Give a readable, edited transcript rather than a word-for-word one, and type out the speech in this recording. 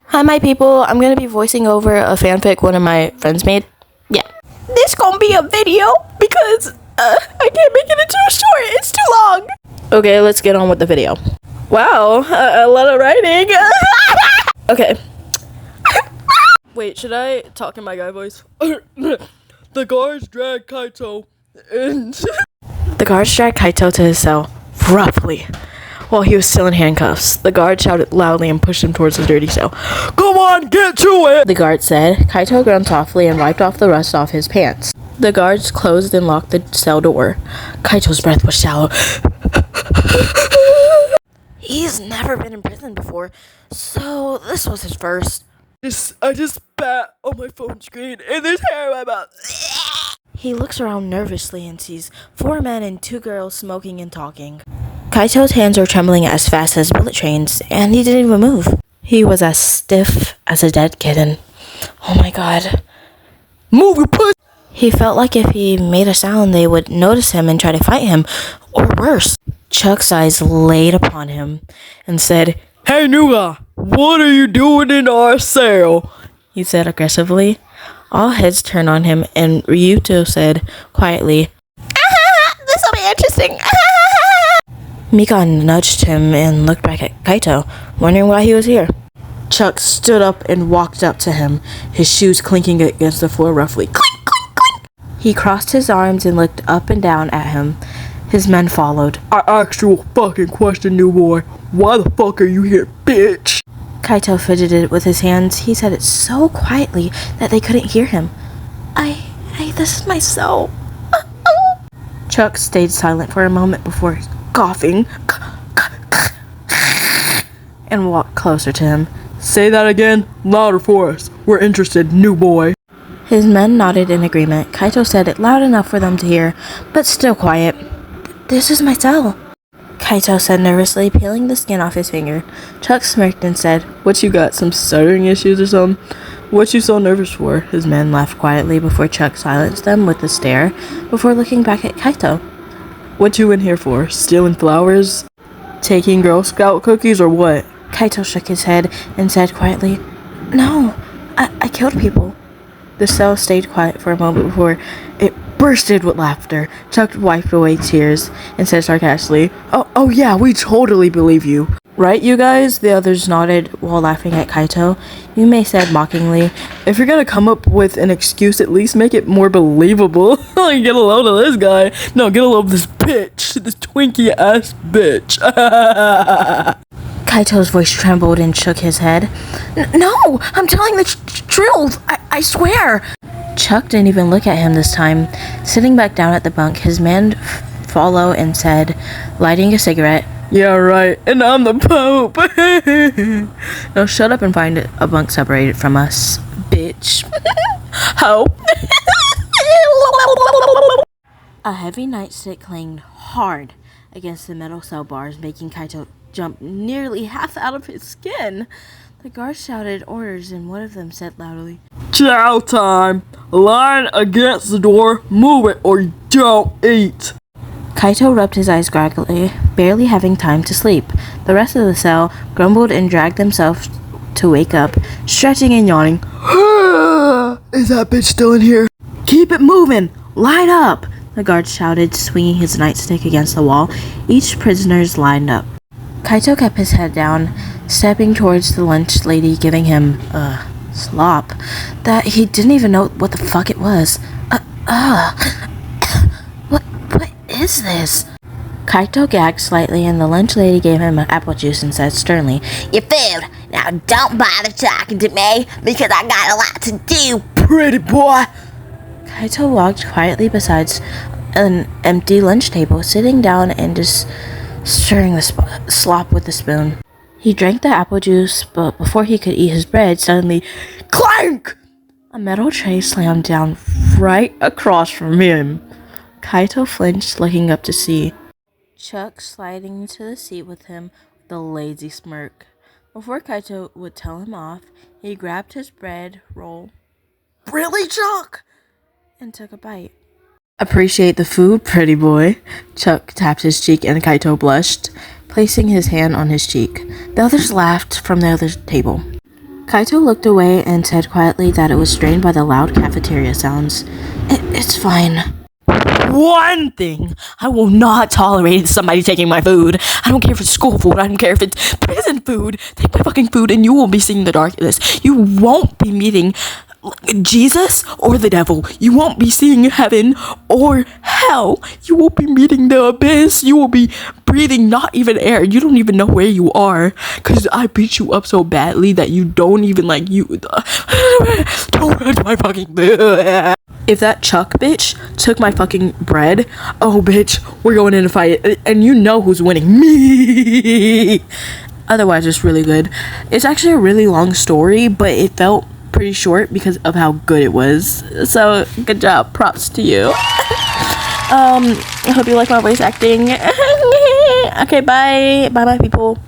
Hi, my people. I'm gonna be voicing over a fanfic one of my friends made. Yeah. This gonna be a video because I can't make it into a short. It's too long. Okay, let's get on with the video. Wow, a lot of writing. Okay. Wait, should I talk in my guy voice? The guards dragged Kaito and... The guards dragged Kaito to his cell, roughly, while he was still in handcuffs. The guard shouted loudly and pushed him towards the dirty cell. Come on, get to it! The guard said. Kaito groaned softly and wiped off the rust off his pants. The guards closed and locked the cell door. Kaito's breath was shallow. He's never been in prison before, so this was his first. I just spat on my phone screen and there's hair in my mouth. He looks around nervously and sees 4 men and 2 girls smoking and talking. Kaito's hands were trembling as fast as bullet trains, and he didn't even move. He was as stiff as a dead kitten. Oh my god. Move your pussy! He felt like if he made a sound, they would notice him and try to fight him, or worse. Chuck's eyes laid upon him and said, Hey, Nuga, what are you doing in our cell? He said aggressively. All heads turned on him, and Ryuto said quietly, This'll be interesting. Mika nudged him and looked back at Kaito, wondering why he was here. Chuck stood up and walked up to him, his shoes clinking against the floor roughly. Clink, clink, clink. He crossed his arms and looked up and down at him. His men followed. I asked you a fucking question, new boy. Why the fuck are you here, bitch? Kaito fidgeted with his hands. He said it so quietly that they couldn't hear him. This is my cell. Chuck stayed silent for a moment before coughing and walked closer to him. Say that again, louder for us. We're interested, new boy. His men nodded in agreement. Kaito said it loud enough for them to hear, but still quiet. This is my cell, Kaito said nervously, peeling the skin off his finger. Chuck smirked and said, What you got, some stuttering issues or something? What you so nervous for? His men laughed quietly before Chuck silenced them with a stare, before looking back at Kaito. What you in here for? Stealing flowers? Taking Girl Scout cookies or what? Kaito shook his head and said quietly, No, I killed people. The cell stayed quiet for a moment before it bursted with laughter. Chuck wiped away tears and said sarcastically, Oh yeah, we totally believe you. Right, you guys? The others nodded while laughing at Kaito. Yume said mockingly, If you're gonna come up with an excuse, at least make it more believable. Get a load of this guy. No, get a load of this bitch. This Twinkie ass bitch. Kaito's voice trembled and shook his head. No, I'm telling the truth. I swear. Chuck didn't even look at him this time. Sitting back down at the bunk, his man followed and said, lighting a cigarette, Yeah, right, and I'm the Pope. Now shut up and find a bunk separated from us, bitch. Ho. A heavy nightstick clanged hard against the metal cell bars, making Kaito jump nearly half out of his skin. The guards shouted orders, and one of them said loudly, Chow time! Line against the door, move it or you don't eat! Kaito rubbed his eyes groggily, barely having time to sleep. The rest of the cell grumbled and dragged themselves to wake up, stretching and yawning. Is that bitch still in here? Keep it moving! Line up! The guard shouted, swinging his nightstick against the wall. Each prisoner's lined up. Kaito kept his head down, stepping towards the lunch lady, giving him, slop that he didn't even know what the fuck it was. What is this? Kaito gagged slightly, and the lunch lady gave him an apple juice and said sternly, Your food! Now don't bother talking to me, because I got a lot to do, pretty boy! Kaito walked quietly beside an empty lunch table, sitting down and just stirring the slop with a spoon. He drank the apple juice, but before he could eat his bread, suddenly, clank! A metal tray slammed down right across from him. Kaito flinched, looking up to see Chuck sliding into the seat with him with a lazy smirk. Before Kaito would tell him off, he grabbed his bread roll. Really, Chuck? And took a bite. Appreciate the food, pretty boy. Chuck tapped his cheek and Kaito blushed, placing his hand on his cheek. The others laughed from the other table. Kaito looked away and said quietly that it was strained by the loud cafeteria sounds. It's fine. One thing I will not tolerate is somebody taking my food. I don't care if it's school food. I don't care if it's prison food. Take my fucking food and you will be seeing the darkness. You won't be meeting Jesus or the devil. You won't be seeing heaven or hell. You will be meeting the abyss. You will be breathing not even air. You don't even know where you are because I beat you up so badly that you don't even don't touch my fucking if that Chuck bitch took my fucking bread, oh bitch, we're going in a fight and you know who's winning, me. Otherwise it's really good. It's actually a really long story, but it felt pretty short because of how good it was. So good job, props to you. I hope you like my voice acting. Okay, bye my people.